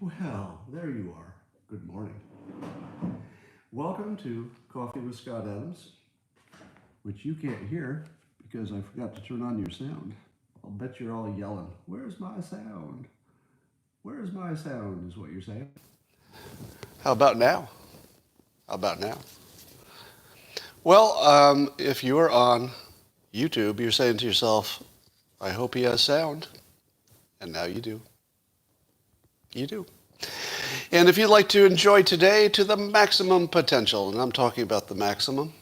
Well, there you are. Good morning. Welcome to Coffee with Scott Adams, which you can't hear because I forgot to turn on your sound. I'll bet you're all yelling, "Where's my sound? Where's my sound?" is what you're saying. How about now? How about now? Well, if you are on YouTube, you're saying to yourself, "I hope he has sound." And now you do. You do. And if you'd like to enjoy today to the maximum potential, and I'm talking about the maximum,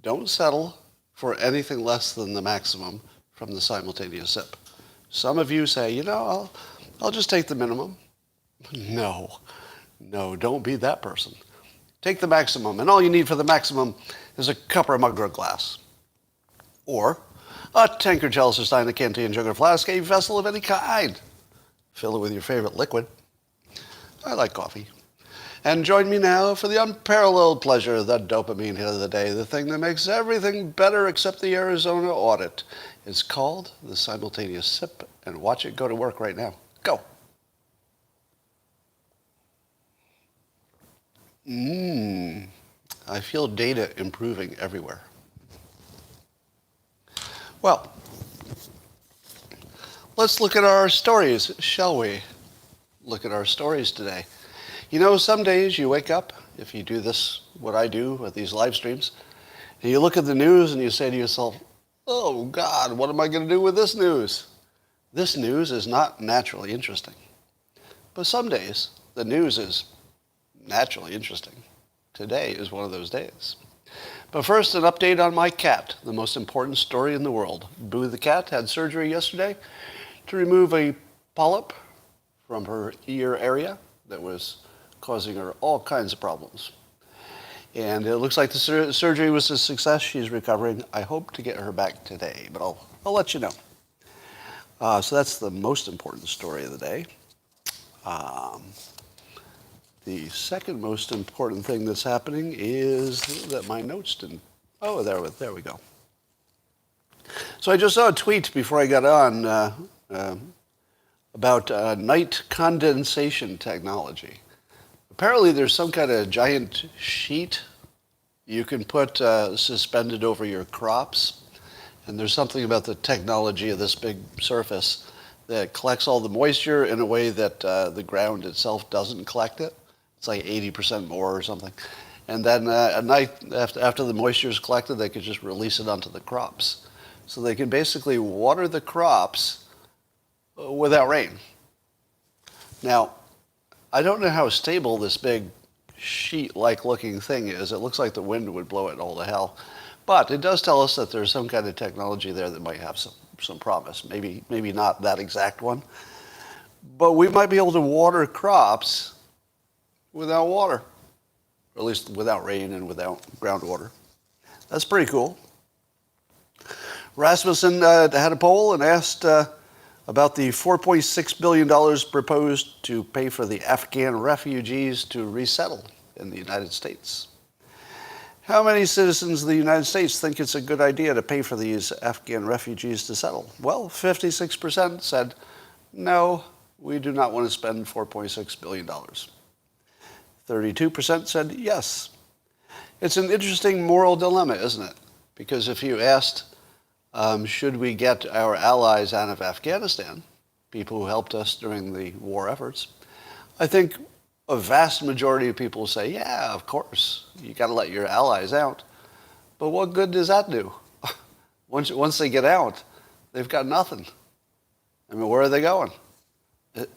don't settle for anything less than the maximum from the simultaneous sip. Some of you say, I'll just take the minimum. No, don't be that person. Take the maximum, and all you need for the maximum is a cup or a mug or a glass. Or a tankard, chalice, or stein, a canteen, jug, or flask, a vessel of any kind. Fill it with your favorite liquid. I like coffee. And join me now for the unparalleled pleasure, the dopamine hit of the day, the thing that makes everything better except the Arizona audit. It's called the simultaneous sip, and watch it go to work right now. Go. I feel data improving everywhere. Well, let's look at our stories, shall we? Look at our stories today. Some days you wake up, if you do this, what I do with these live streams, and you look at the news and you say to yourself, "Oh God, what am I going to do with this news?" This news is not naturally interesting. But some days, the news is naturally interesting. Today is one of those days. But first, an update on my cat, the most important story in the world. Boo the cat had surgery yesterday to remove a polyp from her ear area that was causing her all kinds of problems. And it looks like the surgery was a success. She's recovering. I hope to get her back today, but I'll let you know. So that's the most important story of the day. The second most important thing that's happening is that my notes didn't... Oh, there we go. So I just saw a tweet before I got on about night condensation technology. Apparently there's some kind of giant sheet you can put suspended over your crops, and there's something about the technology of this big surface that collects all the moisture in a way that the ground itself doesn't collect it. It's like 80% more or something. And then at night, after the moisture is collected, they could just release it onto the crops. So they can basically water the crops without rain. Now, I don't know how stable this big sheet-like looking thing is. It looks like the wind would blow it all to hell. But it does tell us that there's some kind of technology there that might have some promise. Maybe not that exact one. But we might be able to water crops without water, or at least without rain and without groundwater. That's pretty cool. Rasmussen had a poll and asked about the $4.6 billion proposed to pay for the Afghan refugees to resettle in the United States. How many citizens of the United States think it's a good idea to pay for these Afghan refugees to settle? Well, 56% said, no, we do not want to spend $4.6 billion. 32% said yes. It's an interesting moral dilemma, isn't it? Because if you asked, should we get our allies out of Afghanistan, people who helped us during the war efforts, I think a vast majority of people say, yeah, of course, you got to let your allies out. But what good does that do? Once they get out, they've got nothing. I mean, where are they going?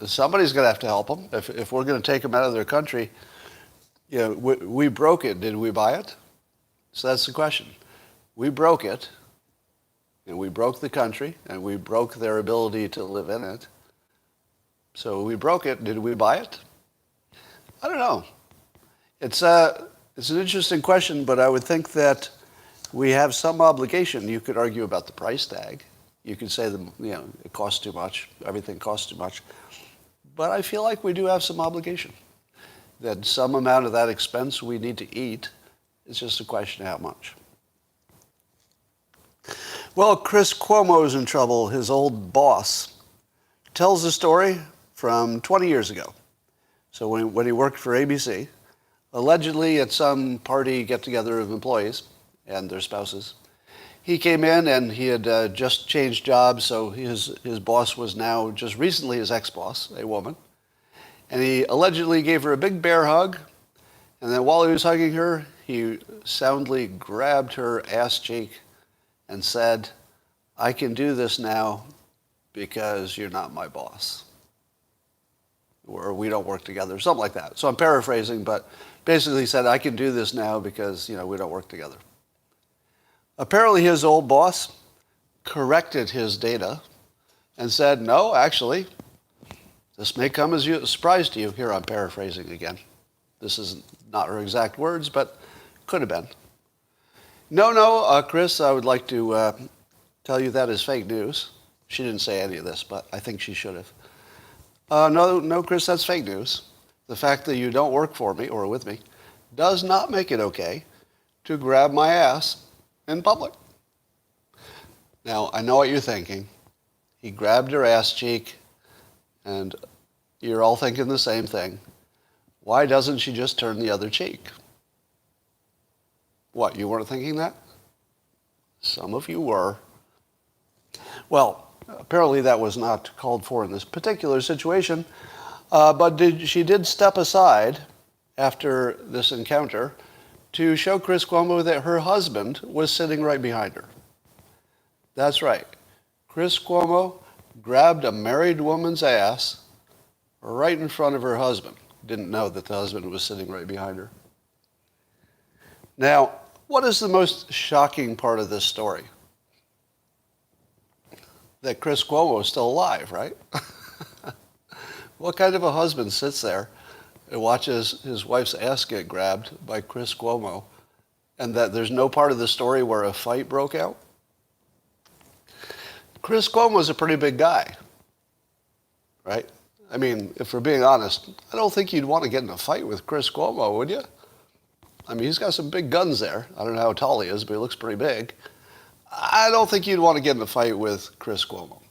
Somebody's going to have to help them. If we're going to take them out of their country, we broke it. Did we buy it? So that's the question. We broke it, and we broke the country, and we broke their ability to live in it. So we broke it. Did we buy it? I don't know. It's an interesting question, but I would think that we have some obligation. You could argue about the price tag. You could say it costs too much. Everything costs too much. But I feel like we do have some obligation. That some amount of that expense we need to eat. It's just a question of how much. Well, Chris Cuomo's in trouble. His old boss tells a story from 20 years ago. So when he worked for ABC, allegedly at some party get-together of employees and their spouses, he came in and he had just changed jobs, so his boss was now just recently his ex-boss, a woman. And he allegedly gave her a big bear hug, and then while he was hugging her, he soundly grabbed her ass cheek and said, "I can do this now because you're not my boss." Or "we don't work together," something like that. So I'm paraphrasing, but basically he said, "I can do this now because, we don't work together." Apparently his old boss corrected his data and said, "No, actually, this may come as a surprise to you." Here I'm paraphrasing again. This is not her exact words, but could have been. No, Chris, I would like to tell you that is fake news." She didn't say any of this, but I think she should have. No, Chris, that's fake news. The fact that you don't work for me or with me does not make it okay to grab my ass in public. Now, I know what you're thinking. He grabbed her ass cheek, and you're all thinking the same thing. Why doesn't she just turn the other cheek? What, you weren't thinking that? Some of you were. Well, apparently that was not called for in this particular situation, but she did step aside after this encounter to show Chris Cuomo that her husband was sitting right behind her. That's right. Chris Cuomo grabbed a married woman's ass right in front of her husband. Didn't know that the husband was sitting right behind her. Now, what is the most shocking part of this story? That Chris Cuomo is still alive, right? What kind of a husband sits there and watches his wife's ass get grabbed by Chris Cuomo, and that there's no part of the story where a fight broke out? Chris Cuomo's a pretty big guy, right? I mean, if we're being honest, I don't think you'd want to get in a fight with Chris Cuomo, would you? I mean, he's got some big guns there. I don't know how tall he is, but he looks pretty big. I don't think you'd want to get in a fight with Chris Cuomo.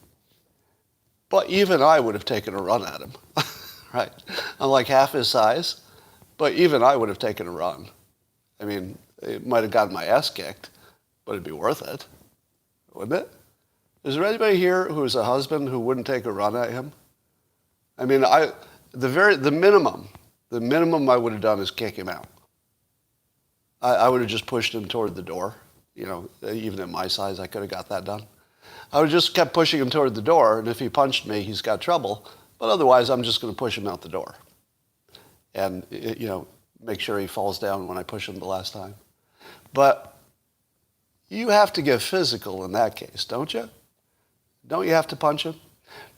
But even I would have taken a run at him, right? I'm like half his size, but even I would have taken a run. I mean, it might have gotten my ass kicked, but it'd be worth it, wouldn't it? Is there anybody here who's a husband who wouldn't take a run at him? I mean, the minimum I would have done is kick him out. I would have just pushed him toward the door. Even at my size, I could have got that done. I would have just kept pushing him toward the door, and if he punched me, he's got trouble. But otherwise, I'm just going to push him out the door. And, make sure he falls down when I push him the last time. But you have to get physical in that case, don't you? Don't you have to punch him?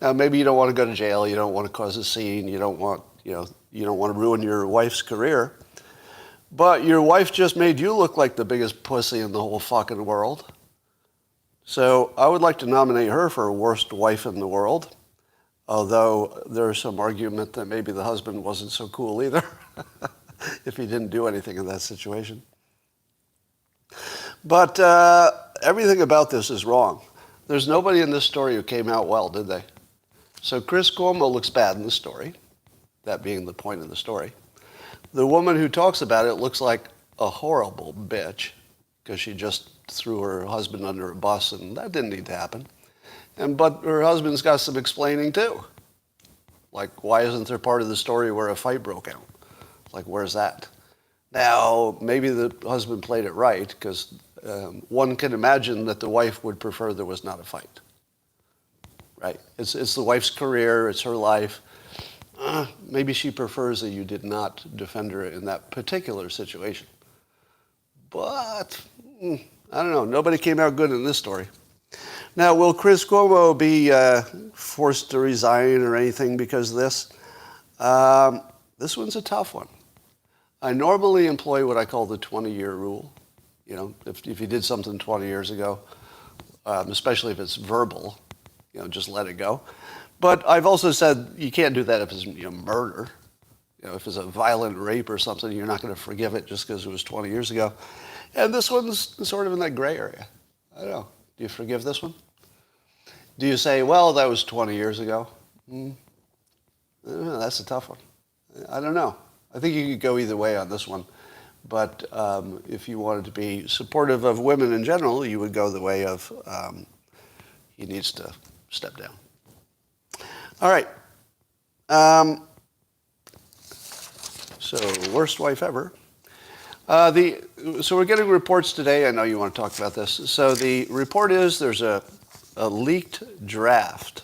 Now, maybe you don't want to go to jail. You don't want to cause a scene. You don't want to ruin your wife's career. But your wife just made you look like the biggest pussy in the whole fucking world. So I would like to nominate her for worst wife in the world, although there's some argument that maybe the husband wasn't so cool either if he didn't do anything in that situation. But everything about this is wrong. There's nobody in this story who came out well, did they? So Chris Cuomo looks bad in the story, that being the point of the story. The woman who talks about it looks like a horrible bitch because she just threw her husband under a bus, and that didn't need to happen. But her husband's got some explaining too. Like, why isn't there part of the story where a fight broke out? Like, where's that? Now, maybe the husband played it right because one can imagine that the wife would prefer there was not a fight. Right? It's the wife's career, it's her life. Maybe she prefers that you did not defend her in that particular situation. But, I don't know. Nobody came out good in this story. Now, will Chris Cuomo be forced to resign or anything because of this? This one's a tough one. I normally employ what I call the 20-year rule. If you did something 20 years ago, especially if it's verbal, just let it go. But I've also said you can't do that if it's murder. If it's a violent rape or something, you're not going to forgive it just because it was 20 years ago. And this one's sort of in that gray area. I don't know. Do you forgive this one? Do you say, well, that was 20 years ago? That's a tough one. I don't know. I think you could go either way on this one. But if you wanted to be supportive of women in general, you would go the way of he needs to step down. All right. So, worst wife ever. So we're getting reports today. I know you want to talk about this. So the report is there's a leaked draft,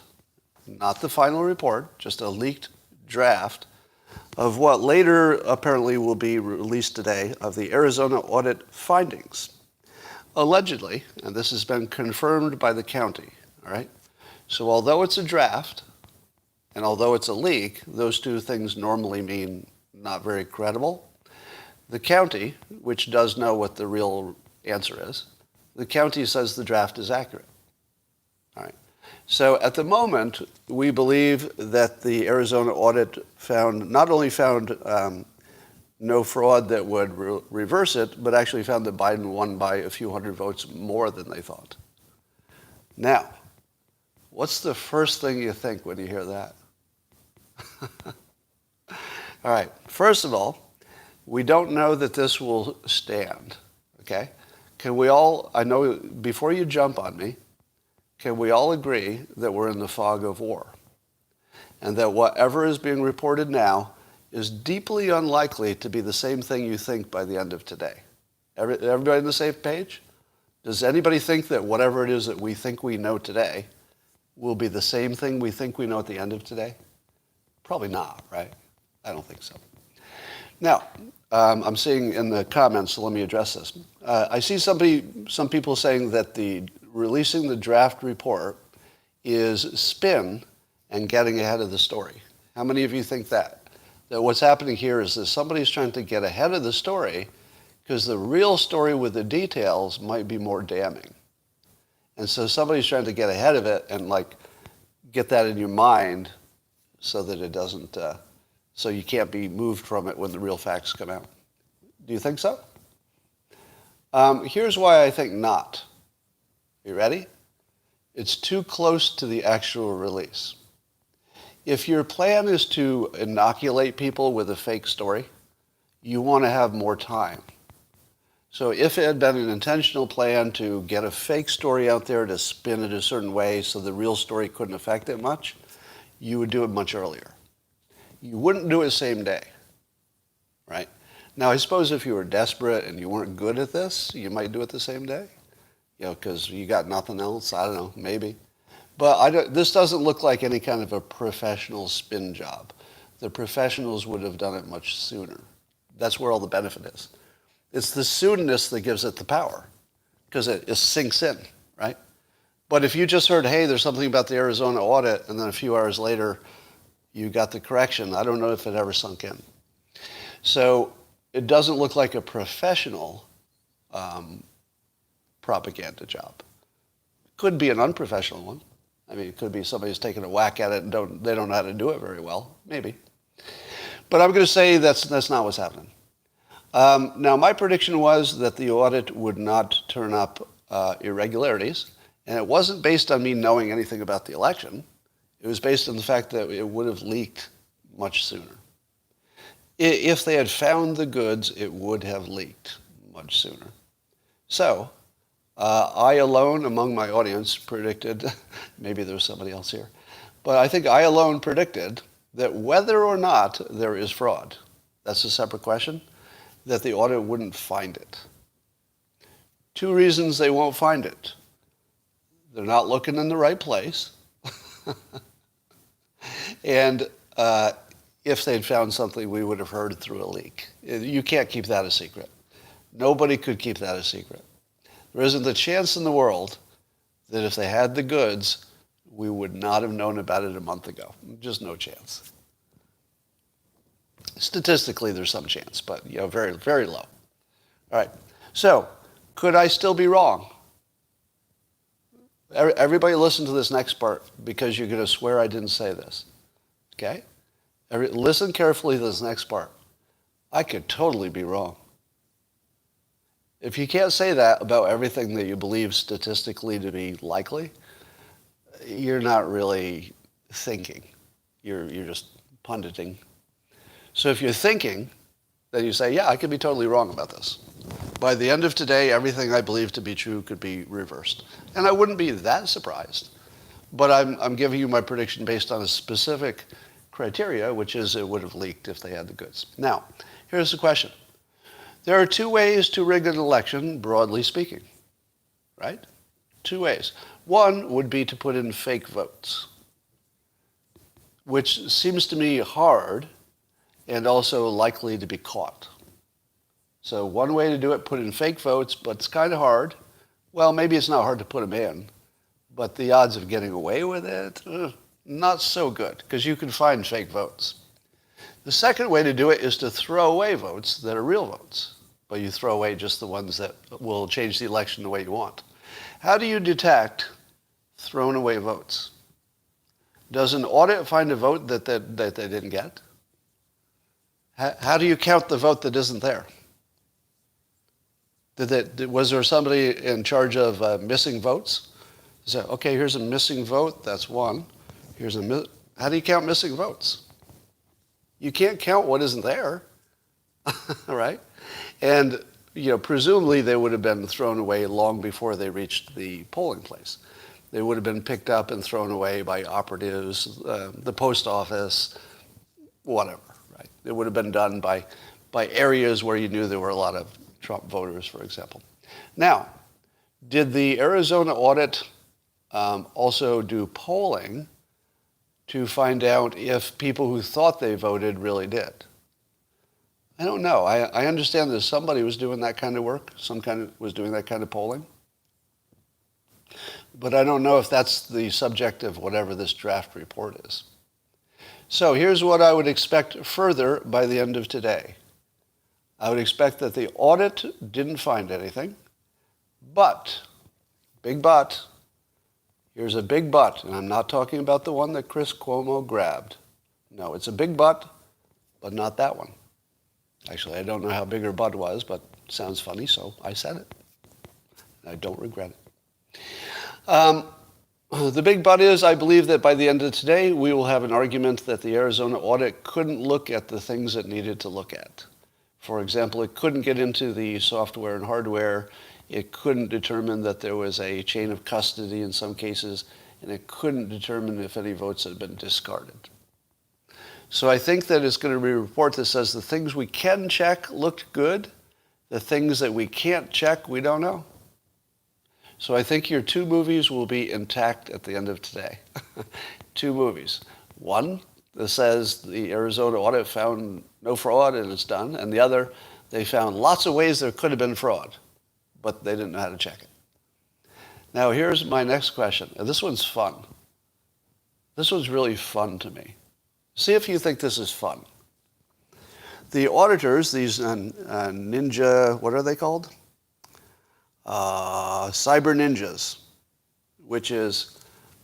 not the final report, just a leaked draft of what later apparently will be released today of the Arizona audit findings. Allegedly, and this has been confirmed by the county, all right? So although it's a draft and although it's a leak, those two things normally mean not very credible. The county, which does know what the real answer is, the county says the draft is accurate. All right. So at the moment, we believe that the Arizona audit not only found no fraud that would reverse it, but actually found that Biden won by a few hundred votes more than they thought. Now, what's the first thing you think when you hear that? All right. First of all, we don't know that this will stand, okay? Can we all, I know, before you jump on me, can we all agree that we're in the fog of war? And that whatever is being reported now is deeply unlikely to be the same thing you think by the end of today. Everybody on the same page? Does anybody think that whatever it is that we think we know today will be the same thing we think we know at the end of today? Probably not, right? I don't think so. Now, I'm seeing in the comments, so let me address this. I see some people saying that releasing the draft report is spin and getting ahead of the story. How many of you think that? That what's happening here is that somebody's trying to get ahead of the story because the real story with the details might be more damning. And so somebody's trying to get ahead of it and get that in your mind so that it doesn't, so you can't be moved from it when the real facts come out. Do you think so? Here's why I think not. You ready? It's too close to the actual release. If your plan is to inoculate people with a fake story, you want to have more time. So if it had been an intentional plan to get a fake story out there to spin it a certain way so the real story couldn't affect it much, you would do it much earlier. You wouldn't do it the same day, right? Now, I suppose if you were desperate and you weren't good at this, you might do it the same day, because you got nothing else. I don't know, maybe. But this doesn't look like any kind of a professional spin job. The professionals would have done it much sooner. That's where all the benefit is. It's the soonness that gives it the power, because it sinks in, right? But if you just heard, hey, there's something about the Arizona audit, and then a few hours later, you got the correction, I don't know if it ever sunk in. So it doesn't look like a professional propaganda job. Could be an unprofessional one. I mean, it could be somebody who's taking a whack at it and they don't know how to do it very well, maybe. But I'm going to say that's not what's happening. Now, my prediction was that the audit would not turn up irregularities, and it wasn't based on me knowing anything about the election. It was based on the fact that it would have leaked much sooner. If they had found the goods, it would have leaked much sooner. So, I alone among my audience predicted, maybe there was somebody else here, but I think I alone predicted that whether or not there is fraud, that's a separate question, that the audit wouldn't find it. Two reasons they won't find it. They're not looking in the right place. And if they'd found something, we would have heard through a leak. You can't keep that a secret. Nobody could keep that a secret. There isn't a chance in the world that if they had the goods, we would not have known about it a month ago. Just no chance. Statistically, there's some chance, but very, very low. All right. So, could I still be wrong? Everybody listen to this next part because you're going to swear I didn't say this. Okay? Listen carefully to this next part. I could totally be wrong. If you can't say that about everything that you believe statistically to be likely, you're not really thinking. You're just punditing. So if you're thinking, then you say, yeah, I could be totally wrong about this. By the end of today, everything I believe to be true could be reversed. And I wouldn't be that surprised. But I'm giving you my prediction based on a specific criteria, which is it would have leaked if they had the goods. Now, here's the question. There are two ways to rig an election, broadly speaking, right? Two ways. One would be to put in fake votes, which seems to me hard and also likely to be caught. So one way to do it, put in fake votes, but it's kind of hard. Well, maybe it's not hard to put them in, but the odds of getting away with it, not so good, because you can find fake votes. The second way to do it is to throw away votes that are real votes, but you throw away just the ones that will change the election the way you want. How do you detect thrown away votes? Does an audit find a vote that they didn't get? How do you count the vote that isn't there? Was there somebody in charge of missing votes? So, okay, here's a missing vote, that's one. How do you count missing votes? You can't count what isn't there, right? And presumably they would have been thrown away long before they reached the polling place. They would have been picked up and thrown away by operatives, the post office, whatever, right? It would have been done by areas where you knew there were a lot of Trump voters, for example. Now, did the Arizona audit also do polling to find out if people who thought they voted really did? I don't know. I understand that somebody was doing that kind of work, was doing that kind of polling. But I don't know if that's the subject of whatever this draft report is. So here's what I would expect further by the end of today. I would expect that the audit didn't find anything, but, big but, here's a big but, and I'm not talking about the one that Chris Cuomo grabbed. No, it's a big but not that one. Actually, I don't know how big her butt was, but it sounds funny, so I said it. I don't regret it. The big but is, I believe that by the end of today, we will have an argument that the Arizona audit couldn't look at the things it needed to look at. For example, it couldn't get into the software and hardware. It couldn't determine that there was a chain of custody in some cases, and it couldn't determine if any votes had been discarded. So I think that it's going to be a report that says the things we can check looked good. The things that we can't check, we don't know. So I think your two movies will be intact at the end of today. Two movies. One that says the Arizona audit found no fraud and it's done. And the other, they found lots of ways there could have been fraud, but they didn't know how to check it. Now here's my next question. And this one's fun. This one's really fun to me. See if you think this is fun. The auditors, these ninja, what are they called? Cyber ninjas, which is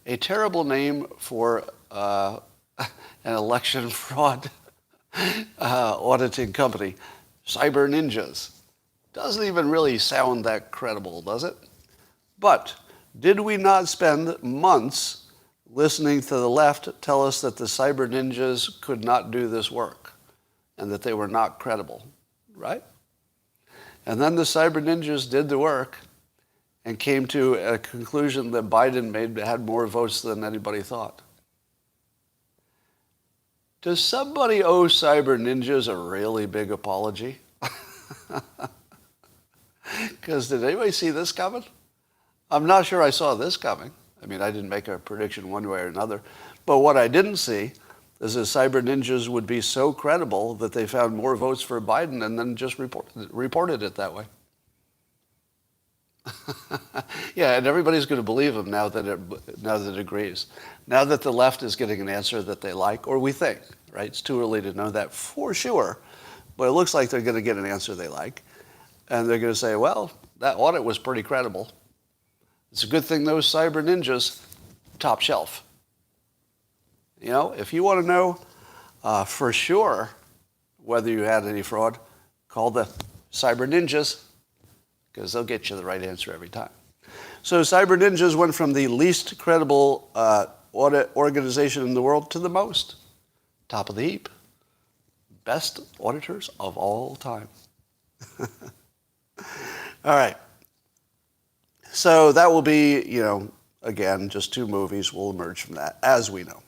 a terrible name for an election fraud auditing company. Cyber ninjas. Doesn't even really sound that credible, does it? But did we not spend months listening to the left tell us that the cyber ninjas could not do this work and that they were not credible, right? And then the cyber ninjas did the work and came to a conclusion that Biden had more votes than anybody thought. Does somebody owe cyber ninjas a really big apology? Because did anybody see this coming? I'm not sure I saw this coming. I mean, I didn't make a prediction one way or another. But what I didn't see is that cyber ninjas would be so credible that they found more votes for Biden and then just reported it that way. Yeah, and everybody's going to believe them now that it agrees. Now that the left is getting an answer that they like, or we think, right? It's too early to know that for sure, but it looks like they're going to get an answer they like. And they're going to say, well, that audit was pretty credible. It's a good thing those cyber ninjas, top shelf. You know, if you want to know for sure whether you had any fraud, call the cyber ninjas, because they'll get you the right answer every time. So cyber ninjas went from the least credible audit organization in the world to the most. Top of the heap. best auditors of all time. All right. So that will be, again, just 2 movies will emerge from that, as we know.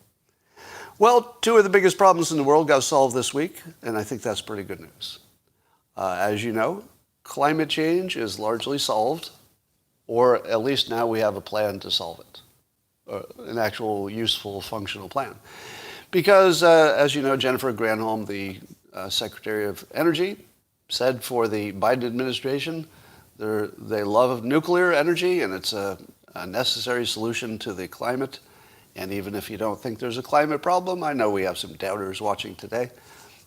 Well, 2 of the biggest problems in the world got solved this week, and I think that's pretty good news. As you know, climate change is largely solved, or at least now we have a plan to solve it, an actual useful, functional plan. Because, as you know, Jennifer Granholm, the Secretary of Energy, said for the Biden administration, they love nuclear energy, and it's a necessary solution to the climate. And even if you don't think there's a climate problem, I know we have some doubters watching today.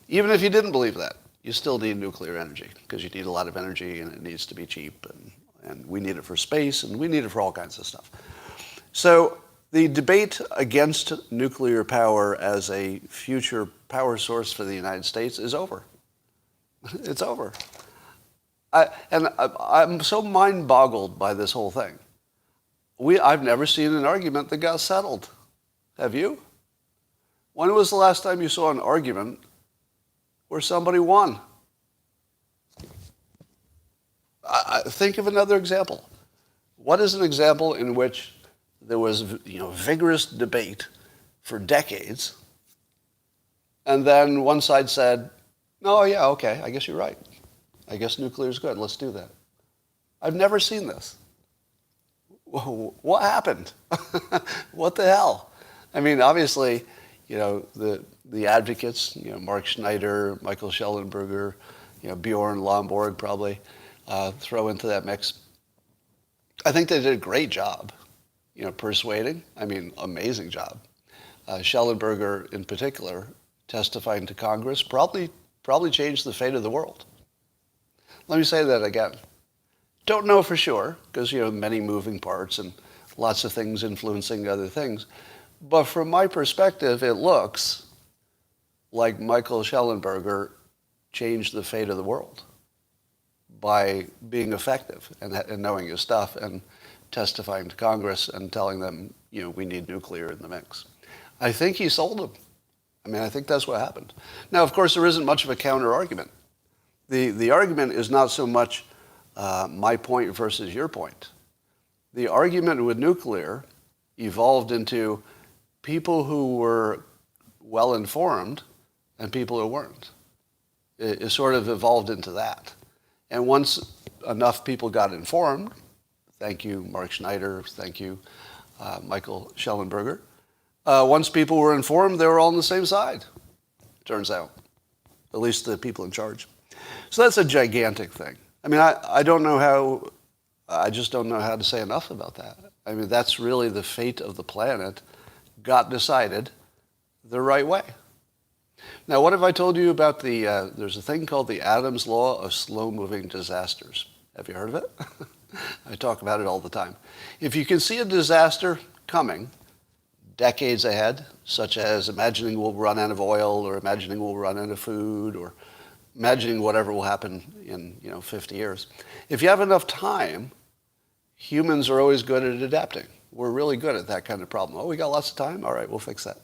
Even if you didn't believe that, you still need nuclear energy because you need a lot of energy and it needs to be cheap. And we need it for space and we need it for all kinds of stuff. So the debate against nuclear power as a future power source for the United States is over. It's over. I'm so mind-boggled by this whole thing. I've never seen an argument that got settled. Have you? When was the last time you saw an argument where somebody won? Think of another example. What is an example in which there was vigorous debate for decades, and then one side said, "No, yeah, okay, I guess you're right. I guess nuclear is good. Let's do that." I've never seen this. What happened? What the hell? I mean, obviously, the advocates, Mark Schneider, Michael Schellenberger, Bjorn Lomborg probably throw into that mix. I think they did a great job, persuading. I mean, amazing job. Schellenberger, in particular, testifying to Congress, probably changed the fate of the world. Let me say that again. Don't know for sure, because, many moving parts and lots of things influencing other things. But from my perspective, it looks like Michael Schellenberger changed the fate of the world by being effective and knowing his stuff and testifying to Congress and telling them, we need nuclear in the mix. I think he sold them. I mean, I think that's what happened. Now, of course, there isn't much of a counter-argument. The argument is not so much my point versus your point. The argument with nuclear evolved into people who were well-informed and people who weren't. It sort of evolved into that. And once enough people got informed, thank you, Mark Schneider, thank you, Michael Schellenberger, once people were informed, they were all on the same side, turns out, at least the people in charge. So that's a gigantic thing. I mean, I just don't know how to say enough about that. I mean, that's really the fate of the planet got decided the right way. Now, what have I told you about there's a thing called the Adams Law of slow-moving disasters. Have you heard of it? I talk about it all the time. If you can see a disaster coming decades ahead, such as imagining we'll run out of oil or imagining we'll run out of food or imagining whatever will happen in 50 years. If you have enough time, humans are always good at adapting. We're really good at that kind of problem. Oh, we got lots of time? All right, we'll fix that.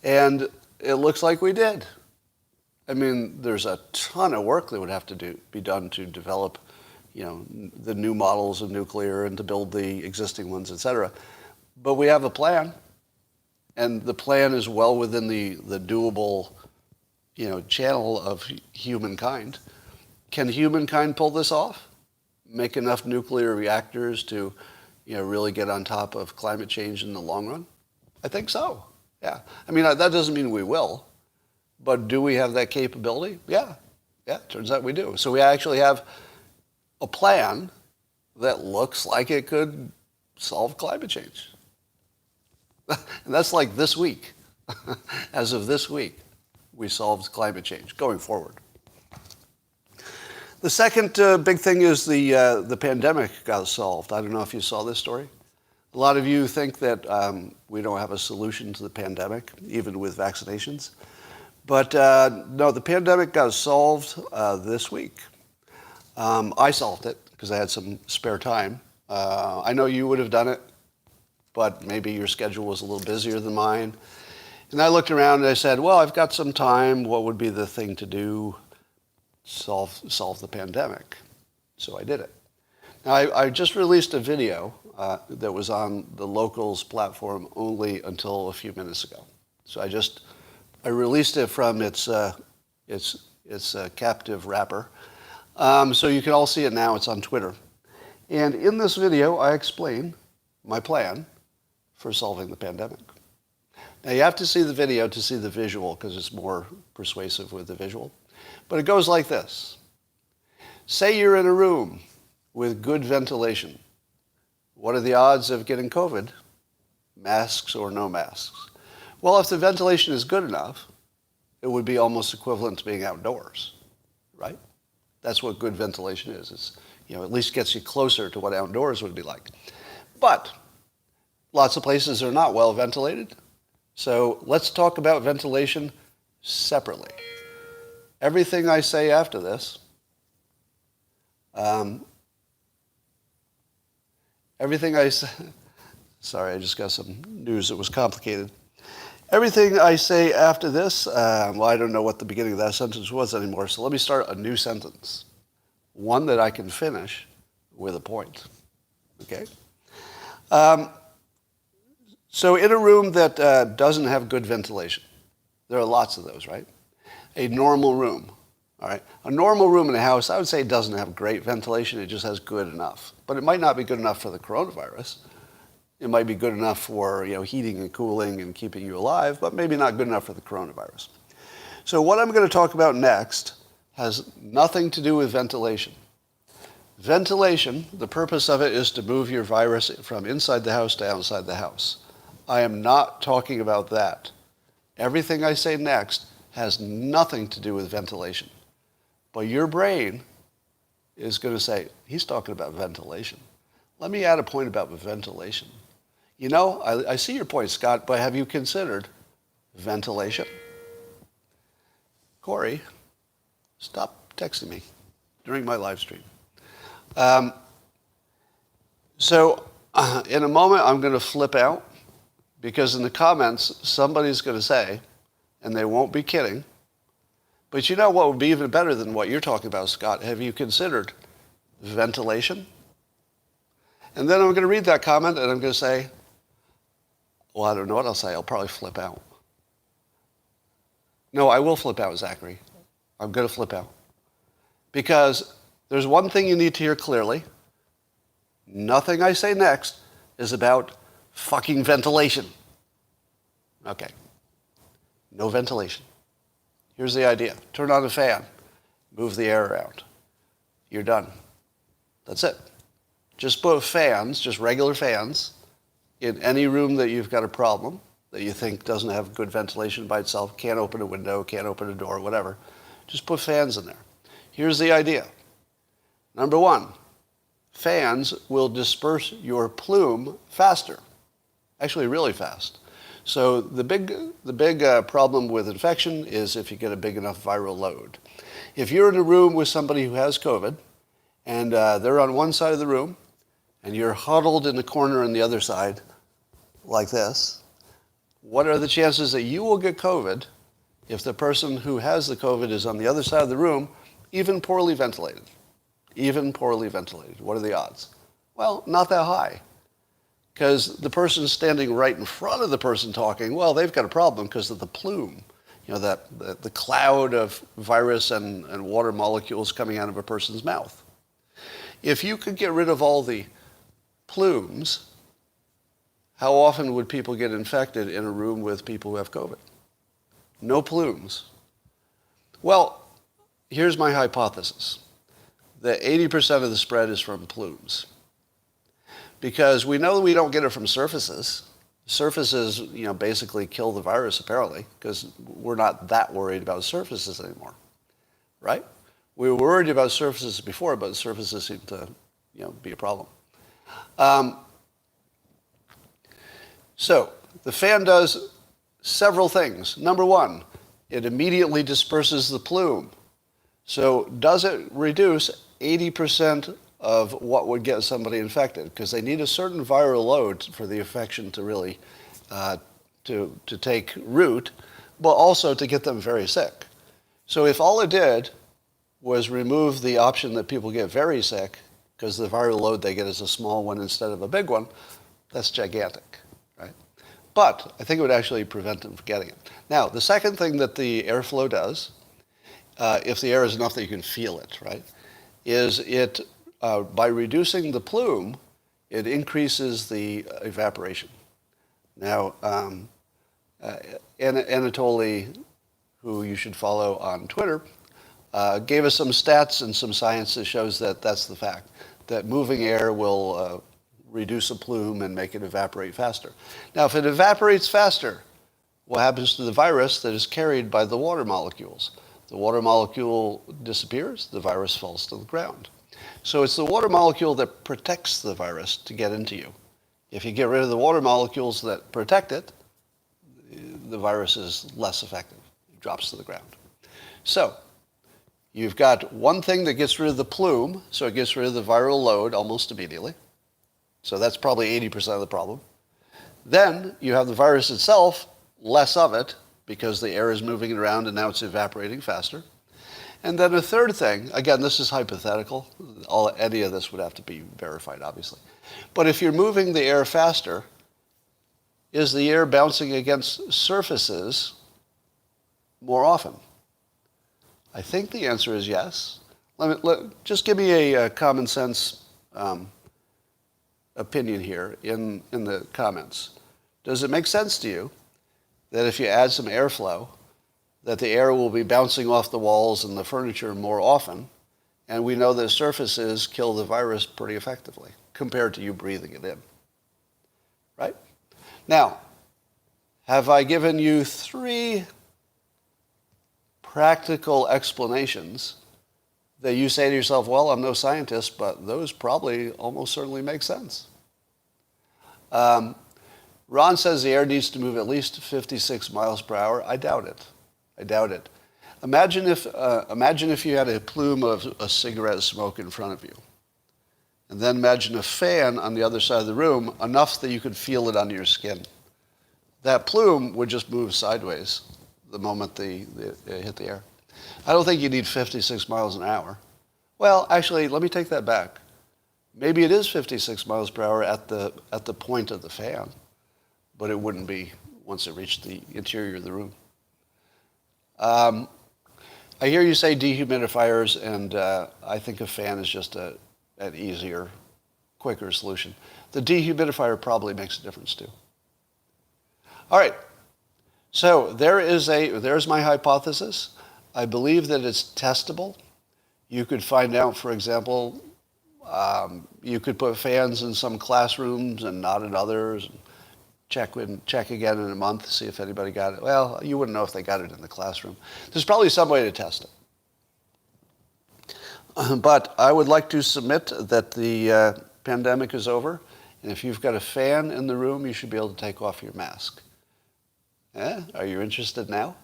And it looks like we did. I mean, there's a ton of work that would have to be done to develop, the new models of nuclear and to build the existing ones, et cetera. But we have a plan, and the plan is well within the doable channel of humankind. Can humankind pull this off? Make enough nuclear reactors to, really get on top of climate change in the long run? I think so, yeah. I mean, that doesn't mean we will, but do we have that capability? Yeah, turns out we do. So we actually have a plan that looks like it could solve climate change. And that's like this week. As of this week, we solved climate change going forward. The second big thing is the pandemic got solved. I don't know if you saw this story. A lot of you think that we don't have a solution to the pandemic, even with vaccinations. But no, the pandemic got solved this week. I solved it because I had some spare time. I know you would have done it, but maybe your schedule was a little busier than mine. And I looked around and I said, well, I've got some time. What would be the thing to do? Solve the pandemic. So I did it. Now, I just released a video that was on the Locals platform only until a few minutes ago. So I released it from its captive wrapper. So you can all see it now. It's on Twitter. And in this video, I explain my plan for solving the pandemic. Now, you have to see the video to see the visual because it's more persuasive with the visual. But it goes like this. Say you're in a room with good ventilation. What are the odds of getting COVID? Masks or no masks? Well, if the ventilation is good enough, it would be almost equivalent to being outdoors, right? That's what good ventilation is. It's, at least gets you closer to what outdoors would be like. But lots of places are not well ventilated. So let's talk about ventilation separately. Everything I say after this, sorry, I just got some news that was complicated. Everything I say after this, well, I don't know what the beginning of that sentence was anymore, so let me start a new sentence. One that I can finish with a point, okay? So in a room that doesn't have good ventilation, there are lots of those, right? A normal room, all right? A normal room in a house, I would say, doesn't have great ventilation. It just has good enough. But it might not be good enough for the coronavirus. It might be good enough for heating and cooling and keeping you alive, but maybe not good enough for the coronavirus. So what I'm going to talk about next has nothing to do with ventilation. Ventilation, the purpose of it is to move your virus from inside the house to outside the house. I am not talking about that. Everything I say next has nothing to do with ventilation. But your brain is going to say, he's talking about ventilation. Let me add a point about ventilation. I see your point, Scott, but have you considered ventilation? Corey, stop texting me during my live stream. So in a moment, I'm going to flip out because in the comments, somebody's going to say, and they won't be kidding, but you know what would be even better than what you're talking about, Scott? Have you considered ventilation? And then I'm going to read that comment and I'm going to say, well, I don't know what I'll say. I'll probably flip out. No, I will flip out, Zachary. I'm going to flip out. Because there's one thing you need to hear clearly. Nothing I say next is about fucking ventilation. Okay. No ventilation. Here's the idea. Turn on the fan. Move the air around. You're done. That's it. Just put fans, just regular fans, in any room that you've got a problem, that you think doesn't have good ventilation by itself, can't open a window, can't open a door, whatever. Just put fans in there. Here's the idea. Number one, fans will disperse your plume faster. Actually, really fast. So the big problem with infection is if you get a big enough viral load. If you're in a room with somebody who has COVID, and they're on one side of the room, and you're huddled in the corner on the other side, like this, what are the chances that you will get COVID if the person who has the COVID is on the other side of the room, even poorly ventilated? Even poorly ventilated. What are the odds? Well, not that high. Because the person standing right in front of the person talking, well, they've got a problem because of the plume. The cloud of virus and water molecules coming out of a person's mouth. If you could get rid of all the plumes, how often would people get infected in a room with people who have COVID? No plumes. Well, here's my hypothesis. That 80% of the spread is from plumes. Because we know we don't get it from surfaces. Surfaces, basically kill the virus, apparently, because we're not that worried about surfaces anymore, right? We were worried about surfaces before, but surfaces seem to, be a problem. So the fan does several things. Number one, it immediately disperses the plume. So does it reduce 80% of what would get somebody infected? Because they need a certain viral load for the infection to really to take root, but also to get them very sick. So if all it did was remove the option that people get very sick, because the viral load they get is a small one instead of a big one, that's gigantic, right? But I think it would actually prevent them from getting it. Now, the second thing that the airflow does, if the air is enough that you can feel it, right, is it, by reducing the plume, it increases the evaporation. Now, Anatoly, who you should follow on Twitter, gave us some stats and some science that shows that that's the fact, that moving air will reduce a plume and make it evaporate faster. Now, if it evaporates faster, what happens to the virus that is carried by the water molecules? The water molecule disappears, the virus falls to the ground. So it's the water molecule that protects the virus to get into you. If you get rid of the water molecules that protect it, the virus is less effective. It drops to the ground. So you've got one thing that gets rid of the plume, so it gets rid of the viral load almost immediately. So that's probably 80% of the problem. Then you have the virus itself, less of it, because the air is moving it around and now it's evaporating faster. And then a third thing, again, this is hypothetical. Any of this would have to be verified, obviously. But if you're moving the air faster, is the air bouncing against surfaces more often? I think the answer is yes. Just give me a common sense opinion here in the comments. Does it make sense to you that if you add some airflow, that the air will be bouncing off the walls and the furniture more often, and we know that surfaces kill the virus pretty effectively compared to you breathing it in, right? Now, have I given you 3 practical explanations that you say to yourself, well, I'm no scientist, but those probably almost certainly make sense? Ron says the air needs to move at least 56 miles per hour. I doubt it. I doubt it. Imagine if you had a plume of a cigarette smoke in front of you. And then imagine a fan on the other side of the room, enough that you could feel it on your skin. That plume would just move sideways the moment they hit the air. I don't think you need 56 miles an hour. Well, actually, let me take that back. Maybe it is 56 miles per hour at the point of the fan, but it wouldn't be once it reached the interior of the room. I hear you say dehumidifiers, and I think a fan is just an easier, quicker solution. The dehumidifier probably makes a difference too. All right, so there's my hypothesis. I believe that it's testable. You could find out, for example, you could put fans in some classrooms and not in others. Check again in a month, see if anybody got it. Well, you wouldn't know if they got it in the classroom. There's probably some way to test it. But I would like to submit that the pandemic is over, and if you've got a fan in the room, you should be able to take off your mask. Are you interested now?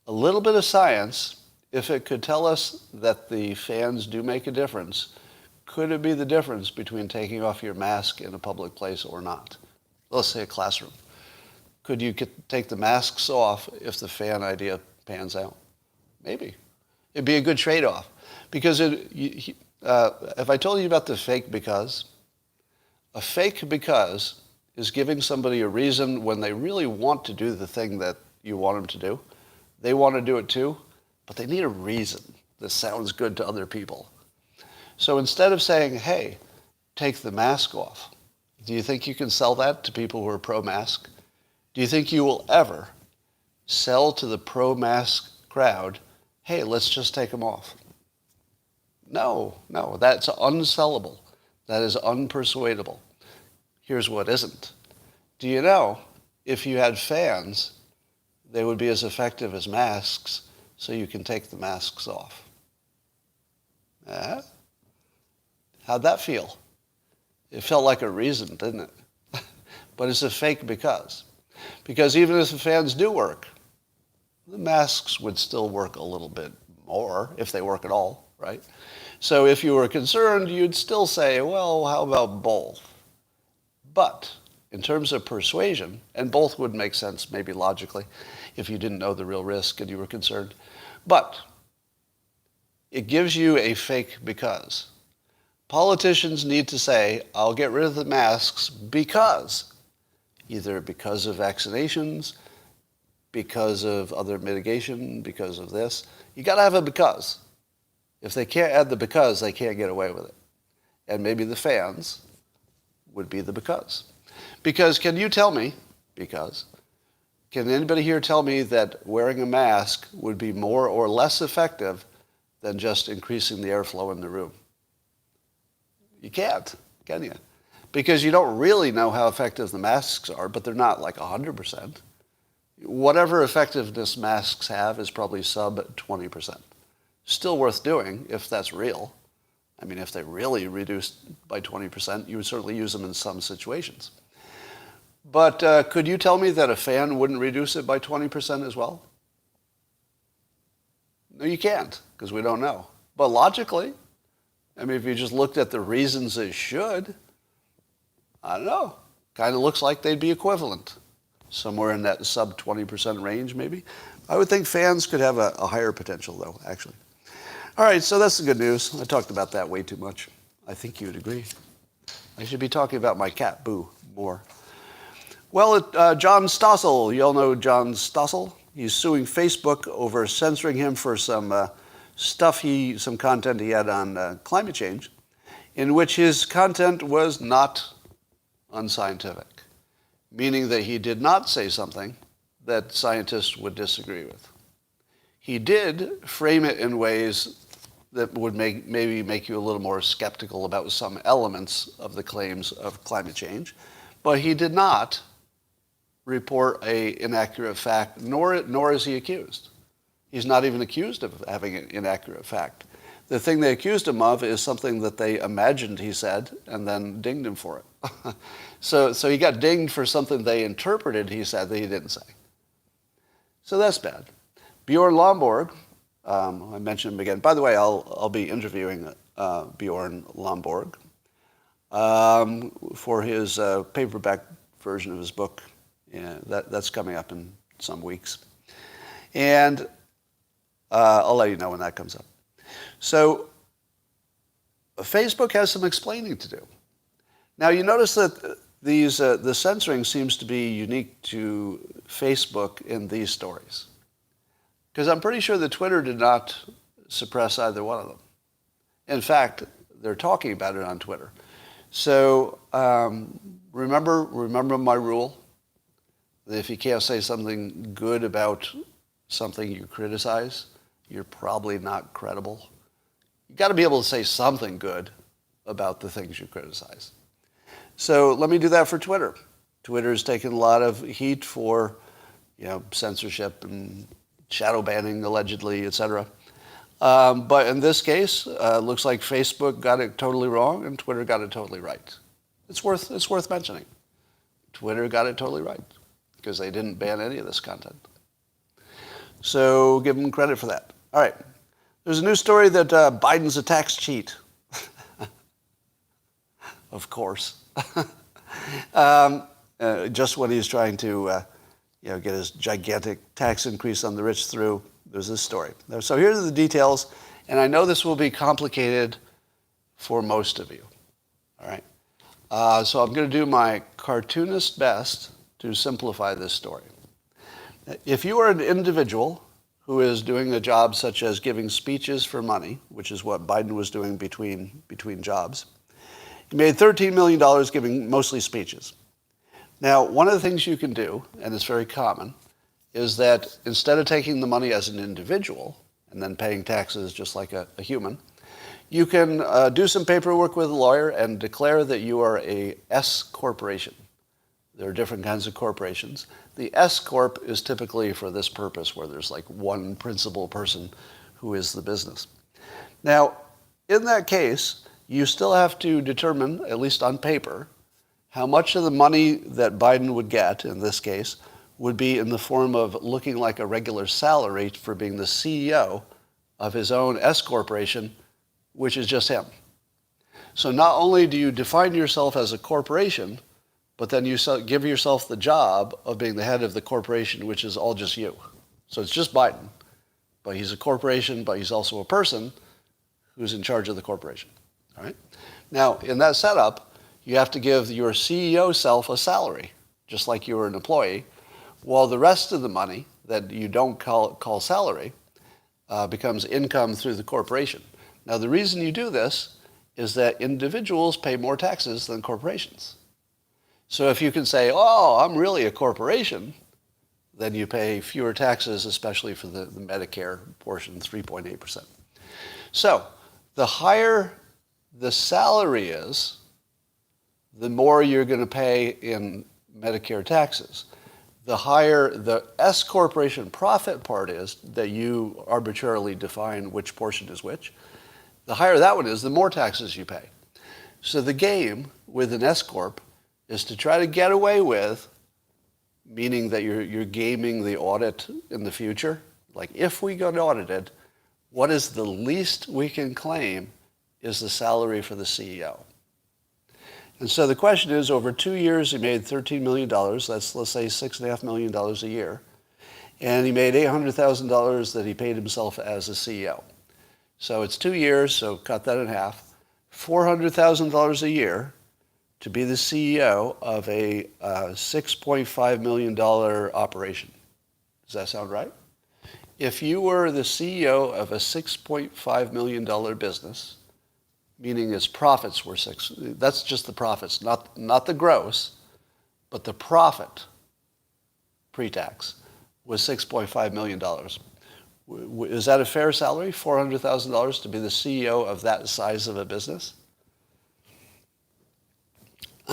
A little bit of science, if it could tell us that the fans do make a difference, could it be the difference between taking off your mask in a public place or not? Let's say a classroom. Could you take the masks off if the fan idea pans out? Maybe. It'd be a good trade-off. Because if I told you about the fake because, a fake because is giving somebody a reason when they really want to do the thing that you want them to do. They want to do it too, but they need a reason that sounds good to other people. So instead of saying, hey, take the mask off, do you think you can sell that to people who are pro-mask? Do you think you will ever sell to the pro-mask crowd, hey, let's just take them off? No, that's unsellable. That is unpersuadable. Here's what isn't. Do you know, if you had fans, they would be as effective as masks, so you can take the masks off. How'd that feel? It felt like a reason, didn't it? But it's a fake because. Because even if the fans do work, the masks would still work a little bit more, if they work at all, right? So if you were concerned, you'd still say, well, how about both? But in terms of persuasion, and both would make sense maybe logically if you didn't know the real risk and you were concerned, but it gives you a fake because. Politicians need to say, I'll get rid of the masks because, either because of vaccinations, because of other mitigation, because of this. You got to have a because. If they can't add the because, they can't get away with it. And maybe the fans would be the because. Because can you tell me, can anybody here tell me that wearing a mask would be more or less effective than just increasing the airflow in the room? You can't, can you? Because you don't really know how effective the masks are, but they're not like 100%. Whatever effectiveness masks have is probably sub 20%. Still worth doing if that's real. I mean, if they really reduced by 20%, you would certainly use them in some situations. But could you tell me that a fan wouldn't reduce it by 20% as well? No, you can't, because we don't know. But logically, I mean, if you just looked at the reasons it should, I don't know, kind of looks like they'd be equivalent. Somewhere in that sub 20% range, maybe. I would think fans could have a higher potential, though, actually. All right, so that's the good news. I talked about that way too much. I think you would agree. I should be talking about my cat, Boo, more. Well, John Stossel, you all know John Stossel. He's suing Facebook over censoring him for some some content he had on climate change, in which his content was not unscientific, meaning that he did not say something that scientists would disagree with. He did frame it in ways that would maybe make you a little more skeptical about some elements of the claims of climate change, but he did not report an inaccurate fact, nor is he accused. He's not even accused of having an inaccurate fact. The thing they accused him of is something that they imagined he said and then dinged him for it. So he got dinged for something they interpreted he said that he didn't say. So that's bad. Bjorn Lomborg, I mentioned him again. By the way, I'll be interviewing Bjorn Lomborg for his paperback version of his book. Yeah, that's coming up in some weeks. And I'll let you know when that comes up. So Facebook has some explaining to do. Now you notice that the censoring seems to be unique to Facebook in these stories. Because I'm pretty sure that Twitter did not suppress either one of them. In fact, they're talking about it on Twitter. So remember my rule? That if you can't say something good about something you criticize, you're probably not credible. You've got to be able to say something good about the things you criticize. So let me do that for Twitter. Twitter's taken a lot of heat for, censorship and shadow banning, allegedly, etc. But in this case, looks like Facebook got it totally wrong and Twitter got it totally right. It's worth mentioning. Twitter got it totally right because they didn't ban any of this content. So give them credit for that. All right. There's a new story that Biden's a tax cheat. Of course. Just when he's trying to get his gigantic tax increase on the rich through, there's this story. So here are the details, and I know this will be complicated for most of you. All right. So I'm going to do my cartoonist best to simplify this story. If you are an individual who is doing a job such as giving speeches for money, which is what Biden was doing between jobs, he made $13 million giving mostly speeches. Now, one of the things you can do, and it's very common, is that instead of taking the money as an individual and then paying taxes just like a human, you can do some paperwork with a lawyer and declare that you are a S corporation. There are different kinds of corporations. The S corp is typically for this purpose, where there's like one principal person who is the business. Now, in that case, you still have to determine, at least on paper, how much of the money that Biden would get, in this case, would be in the form of looking like a regular salary for being the CEO of his own S corporation, which is just him. So not only do you define yourself as a corporation, but then you give yourself the job of being the head of the corporation, which is all just you. So it's just Biden, but he's a corporation, but he's also a person who's in charge of the corporation. All right? Now, in that setup, you have to give your CEO self a salary, just like you were an employee, while the rest of the money that you don't call salary becomes income through the corporation. Now, the reason you do this is that individuals pay more taxes than corporations. So if you can say, oh, I'm really a corporation, then you pay fewer taxes, especially for the Medicare portion, 3.8%. So the higher the salary is, the more you're going to pay in Medicare taxes. The higher the S corporation profit part is, that you arbitrarily define which portion is which, the higher that one is, the more taxes you pay. So the game with an S corp is to try to get away with, meaning that you're gaming the audit in the future. Like, if we get audited, what is the least we can claim is the salary for the CEO. And so the question is, over 2 years, he made $13 million. That's, let's say, $6.5 million a year. And he made $800,000 that he paid himself as a CEO. So it's 2 years, so cut that in half. $400,000 a year to be the CEO of a $6.5 million operation. Does that sound right? If you were the CEO of a $6.5 million business, meaning its profits were that's just the profits, not the gross, but the profit pre-tax was $6.5 million. Is that a fair salary, $400,000 to be the CEO of that size of a business?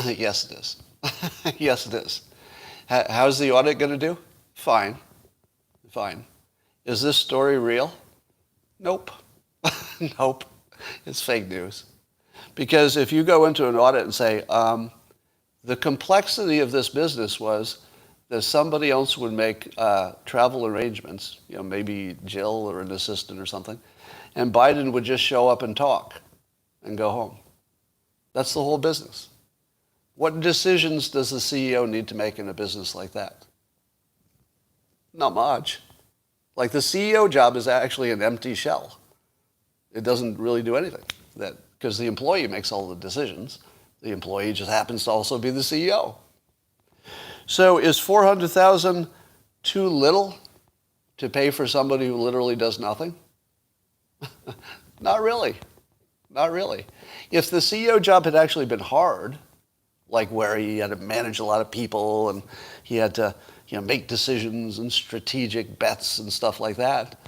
Yes, it is. Yes, it is. How's the audit going to do? Fine. Fine. Is this story real? Nope. Nope. It's fake news. Because if you go into an audit and say, the complexity of this business was that somebody else would make travel arrangements, maybe Jill or an assistant or something, and Biden would just show up and talk and go home. That's the whole business. What decisions does the CEO need to make in a business like that? Not much. Like, the CEO job is actually an empty shell. It doesn't really do anything, because the employee makes all the decisions. The employee just happens to also be the CEO. So is $400,000 too little to pay for somebody who literally does nothing? Not really. Not really. If the CEO job had actually been hard, like where he had to manage a lot of people and he had to make decisions and strategic bets and stuff like that,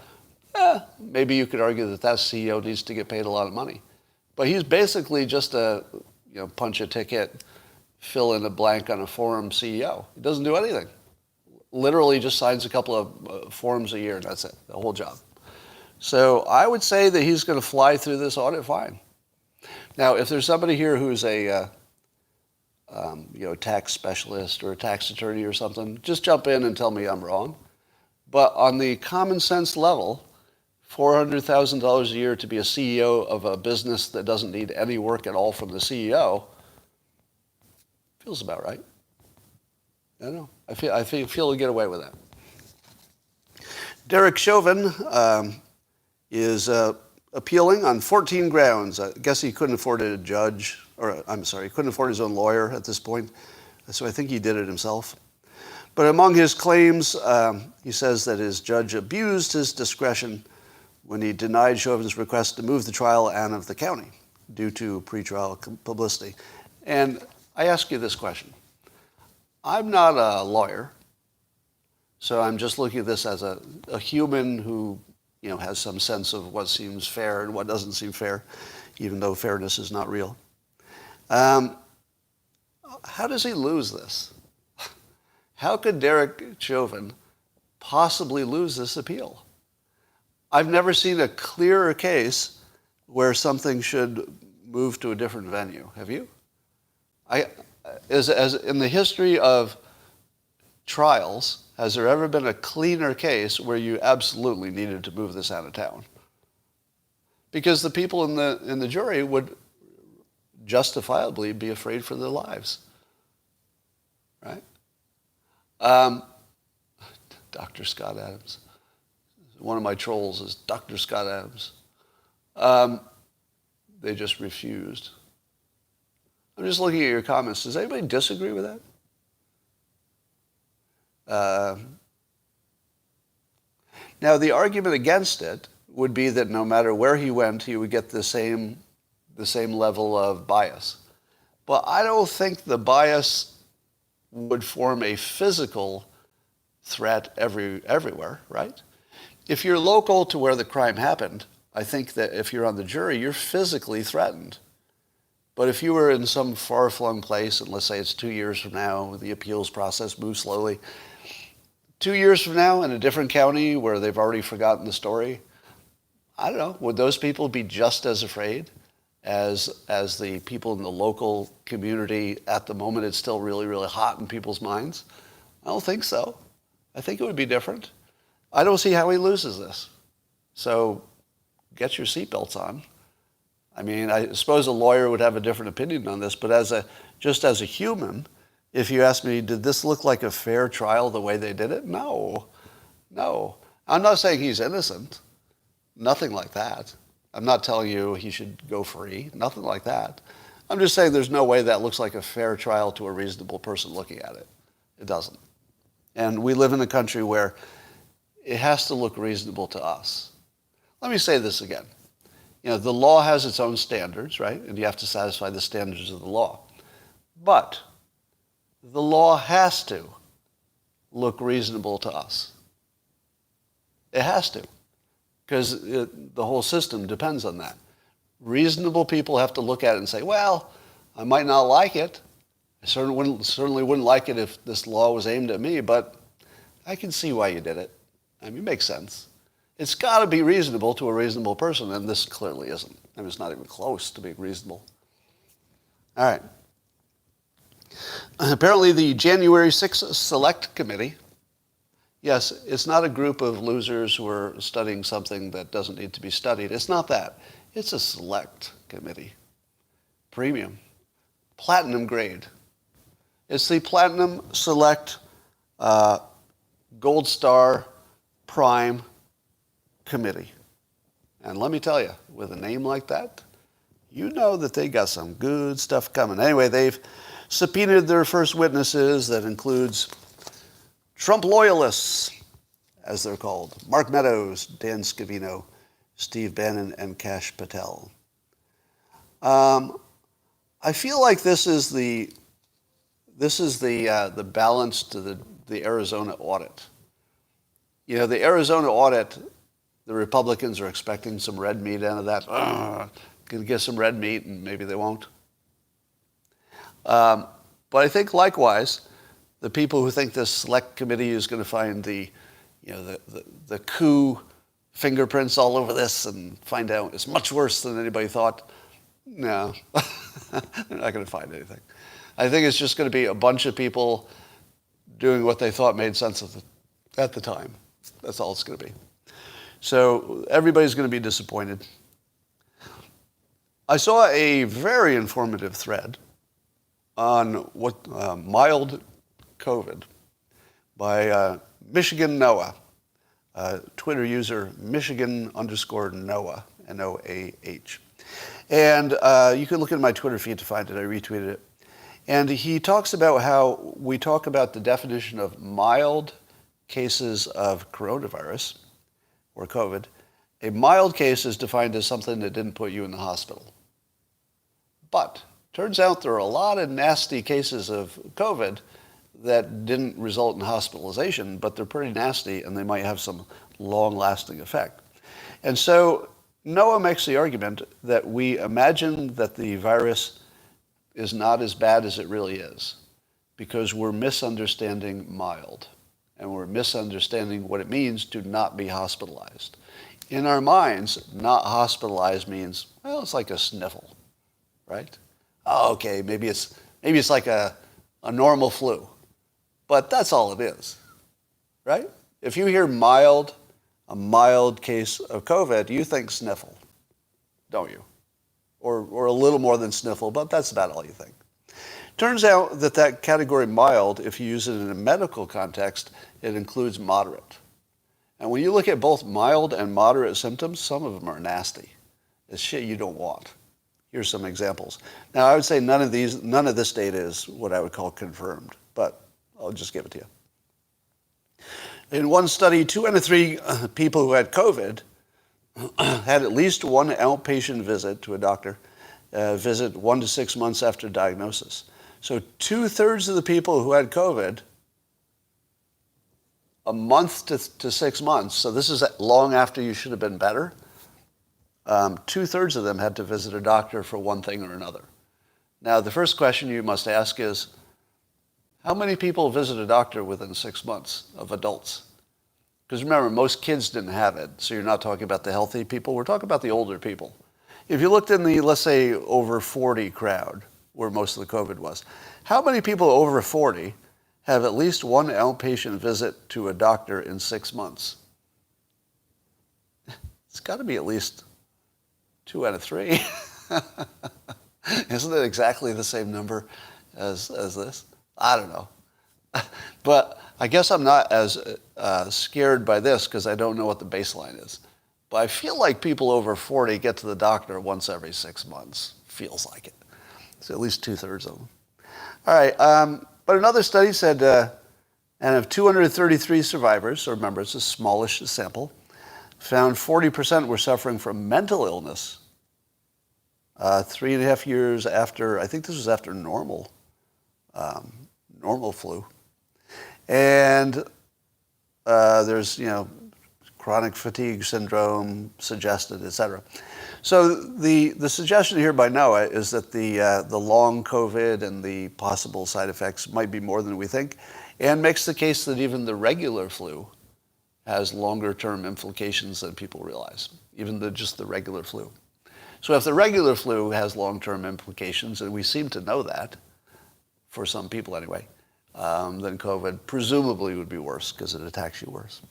maybe you could argue that CEO needs to get paid a lot of money. But he's basically just a punch a ticket, fill in a blank on a form CEO. He doesn't do anything. Literally just signs a couple of forms a year, and that's it, the whole job. So I would say that he's going to fly through this audit fine. Now, if there's somebody here who's a tax specialist or a tax attorney or something, just jump in and tell me I'm wrong. But on the common sense level, $400,000 a year to be a CEO of a business that doesn't need any work at all from the CEO feels about right. I don't know. I feel he'll get away with that. Derek Chauvin is appealing on 14 grounds. I guess he couldn't afford a judge, he couldn't afford his own lawyer at this point, so I think he did it himself. But among his claims, he says that his judge abused his discretion when he denied Chauvin's request to move the trial out of the county due to pretrial publicity. And I ask you this question. I'm not a lawyer, so I'm just looking at this as a human who has some sense of what seems fair and what doesn't seem fair, even though fairness is not real. How does he lose this? How could Derek Chauvin possibly lose this appeal? I've never seen a clearer case where something should move to a different venue. Have you? As in the history of trials, has there ever been a cleaner case where you absolutely needed to move this out of town? Because the people in the jury would justifiably be afraid for their lives. right? Dr. Scott Adams. One of my trolls is Dr. Scott Adams. They just refused. I'm just looking at your comments. Does anybody disagree with that? Now, the argument against it would be that no matter where he went, he would get the same level of bias. But I don't think the bias would form a physical threat everywhere, right? If you're local to where the crime happened, I think that if you're on the jury, you're physically threatened. But if you were in some far-flung place, and let's say it's 2 years from now, the appeals process moves slowly, 2 years from now in a different county where they've already forgotten the story, I don't know, would those people be just as afraid as the people in the local community at the moment it's still really, really hot in people's minds? I don't think so. I think it would be different. I don't see how he loses this. So get your seatbelts on. I mean, I suppose a lawyer would have a different opinion on this, but just as a human, if you ask me, did this look like a fair trial the way they did it? No. I'm not saying he's innocent. Nothing like that. I'm not telling you he should go free. Nothing like that. I'm just saying there's no way that looks like a fair trial to a reasonable person looking at it. It doesn't. And we live in a country where it has to look reasonable to us. Let me say this again. The law has its own standards, right? And you have to satisfy the standards of the law. But the law has to look reasonable to us. It has to, because the whole system depends on that. Reasonable people have to look at it and say, well, I might not like it. I certainly wouldn't like it if this law was aimed at me, but I can see why you did it. I mean, it makes sense. It's got to be reasonable to a reasonable person, and this clearly isn't. I mean, it's not even close to being reasonable. All right. Apparently, the January 6th Select Committee, yes, it's not a group of losers who are studying something that doesn't need to be studied. It's not that. It's a select committee. Premium. Platinum grade. It's the Platinum Select Gold Star Prime Committee. And let me tell you, with a name like that, you know that they got some good stuff coming. Anyway, they've subpoenaed their first witnesses. That includes Trump loyalists, as they're called: Mark Meadows, Dan Scavino, Steve Bannon, and Kash Patel. I feel like this is the balance to the Arizona audit. The Arizona audit, the Republicans are expecting some red meat out of that. Going to get some red meat, and maybe they won't. But I think likewise, the people who think this select committee is going to find the coup fingerprints all over this and find out it's much worse than anybody thought, no, they're not going to find anything. I think it's just going to be a bunch of people doing what they thought made sense at the time. That's all it's going to be. So everybody's going to be disappointed. I saw a very informative thread on what mild COVID by Michigan Noah, Twitter user Michigan_Noah, N-O-A-H. And you can look at my Twitter feed to find it. I retweeted it. And he talks about how we talk about the definition of mild cases of coronavirus or COVID. A mild case is defined as something that didn't put you in the hospital. But turns out there are a lot of nasty cases of COVID that didn't result in hospitalization, but they're pretty nasty and they might have some long-lasting effect. And so Noah makes the argument that we imagine that the virus is not as bad as it really is because we're misunderstanding mild, and we're misunderstanding what it means to not be hospitalized. In our minds, not hospitalized means, well, it's like a sniffle, right? Oh, okay, maybe it's like a normal flu, but that's all it is, right? If you hear mild, a mild case of COVID, you think sniffle, don't you? Or a little more than sniffle, but that's about all you think. Turns out that category mild, if you use it in a medical context, it includes moderate. And when you look at both mild and moderate symptoms, some of them are nasty. It's shit you don't want. Here's some examples. Now, I would say none of this data is what I would call confirmed, but I'll just give it to you. In one study, 2 out of 3 people who had COVID had at least one outpatient visit to a doctor, visit 1 to 6 months after diagnosis. So 2/3 of the people who had COVID, a month to 6 months, so this is long after you should have been better, 2/3 of them had to visit a doctor for one thing or another. Now, the first question you must ask is, how many people visit a doctor within 6 months of adults? Because remember, most kids didn't have it, so you're not talking about the healthy people. We're talking about the older people. If you looked in the, let's say, over 40 crowd, where most of the COVID was, how many people over 40 have at least one outpatient visit to a doctor in 6 months? It's got to be at least 2 out of 3. Isn't it exactly the same number as this? I don't know. But I guess I'm not as scared by this because I don't know what the baseline is. But I feel like people over 40 get to the doctor once every 6 months. Feels like it. So at least 2/3 of them. All right. But another study said, and of 233 survivors, so remember it's a smallish sample, found 40% were suffering from mental illness 3.5 years after, I think this was after normal flu. And there's, chronic fatigue syndrome suggested, et cetera. So the suggestion here by NOAA is that the long COVID and the possible side effects might be more than we think, and makes the case that even the regular flu has longer term implications than people realize, even just the regular flu. So if the regular flu has long-term implications, and we seem to know that, for some people anyway, then COVID presumably would be worse because it attacks you worse.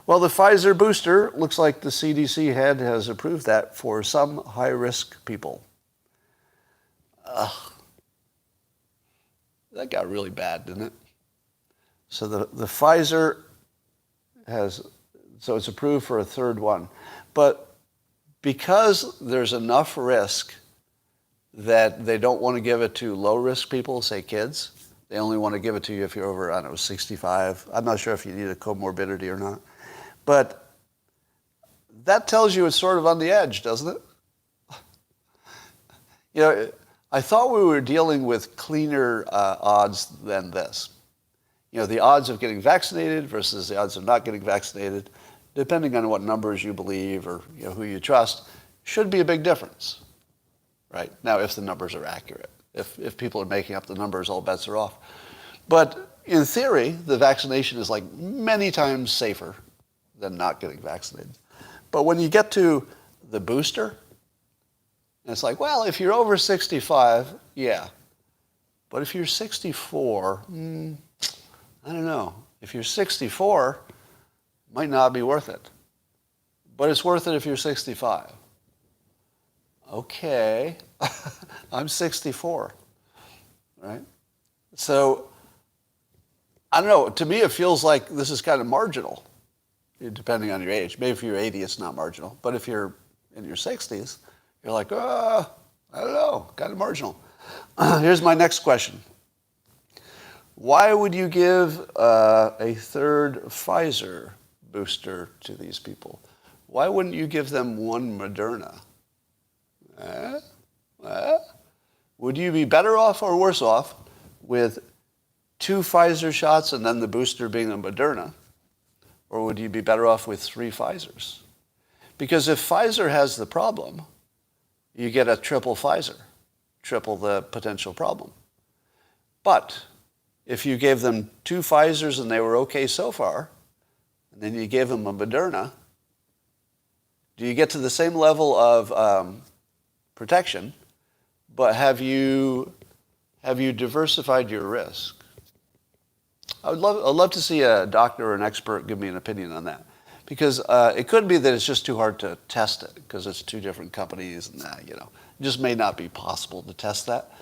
Well, the Pfizer booster looks like the CDC head has approved that for some high-risk people. That got really bad, didn't it? So the Pfizer so it's approved for a third one. But because there's enough risk that they don't want to give it to low-risk people, say kids, they only want to give it to you if you're over, 65. I'm not sure if you need a comorbidity or not. But that tells you it's sort of on the edge, doesn't it? I thought we were dealing with cleaner odds than this. The odds of getting vaccinated versus the odds of not getting vaccinated, depending on what numbers you believe or who you trust, should be a big difference, right? Now, if the numbers are accurate. If people are making up the numbers, all bets are off. But in theory, the vaccination is like many times safer than not getting vaccinated. But when you get to the booster, it's like, well, if you're over 65, yeah. But if you're 64, I don't know. If you're 64, might not be worth it. But it's worth it if you're 65. Okay, I'm 64, right? So, I don't know. To me, it feels like this is kind of marginal, depending on your age. Maybe if you're 80, it's not marginal. But if you're in your 60s, you're like, I don't know, kind of marginal. Here's my next question. Why would you give a third Pfizer booster to these people? Why wouldn't you give them one Moderna? Would you be better off or worse off with 2 Pfizer shots and then the booster being a Moderna? Or would you be better off with 3 Pfizers? Because if Pfizer has the problem, you get a triple Pfizer, triple the potential problem. But if you gave them 2 Pfizers and they were okay so far, and then you gave them a Moderna, do you get to the same level of protection, but have you diversified your risk? I'd love to see a doctor or an expert give me an opinion on that, because it could be that it's just too hard to test it because it's 2 different companies and it just may not be possible to test that.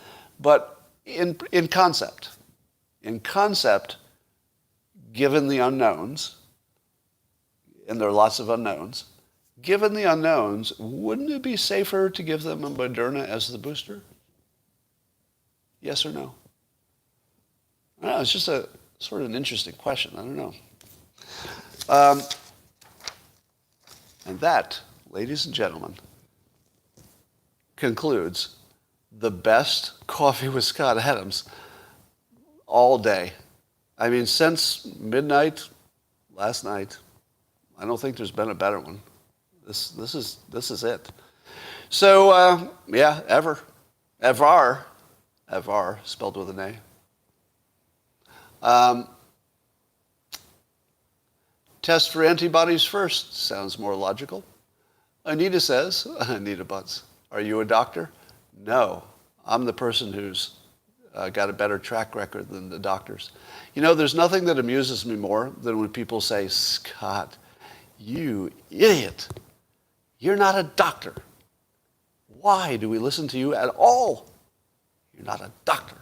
But in concept. In concept, given the unknowns, and there are lots of unknowns, given the unknowns, wouldn't it be safer to give them a Moderna as the booster? Yes or no? I don't know, it's just a sort of an interesting question. I don't know. And that, ladies and gentlemen, concludes the best Coffee with Scott Adams all day. I mean, since midnight last night, I don't think there's been a better one. This is it. So yeah, ever, spelled with an A. Test for antibodies first sounds more logical. Anita says, Anita Butts, are you a doctor? No, I'm the person who's got a better track record than the doctors. You know, there's nothing that amuses me more than when people say, Scott, you idiot, you're not a doctor. Why do we listen to you at all? You're not a doctor.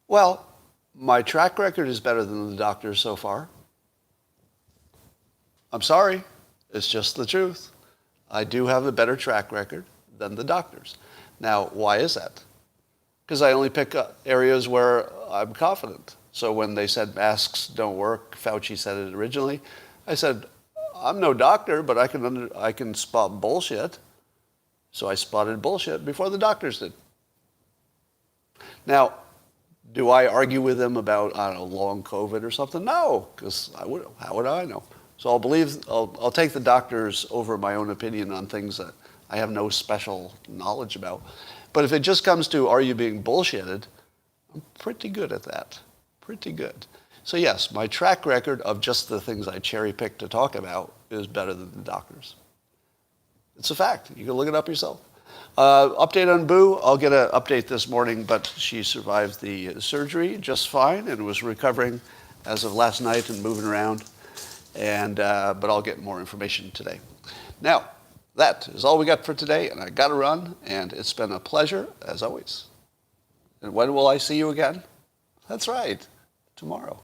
Well, my track record is better than the doctors so far. I'm sorry, it's just the truth. I do have a better track record than the doctors. Now, why is that? Because I only pick areas where I'm confident. So when they said masks don't work, Fauci said it originally, I said, I'm no doctor, but I can spot bullshit. So I spotted bullshit before the doctors did. Now, do I argue with them about, I don't know, long COVID or something? No, because how would I know? So I'll take the doctors over my own opinion on things that I have no special knowledge about. But if it just comes to, are you being bullshitted, I'm pretty good at that. Pretty good. So yes, my track record of just the things I cherry pick to talk about is better than the doctors. It's a fact. You can look it up yourself. Update on Boo. I'll get an update this morning, but she survived the surgery just fine and was recovering as of last night and moving around. But I'll get more information today. Now, that is all we got for today, and I got to run, and it's been a pleasure, as always. And when will I see you again? That's right, tomorrow.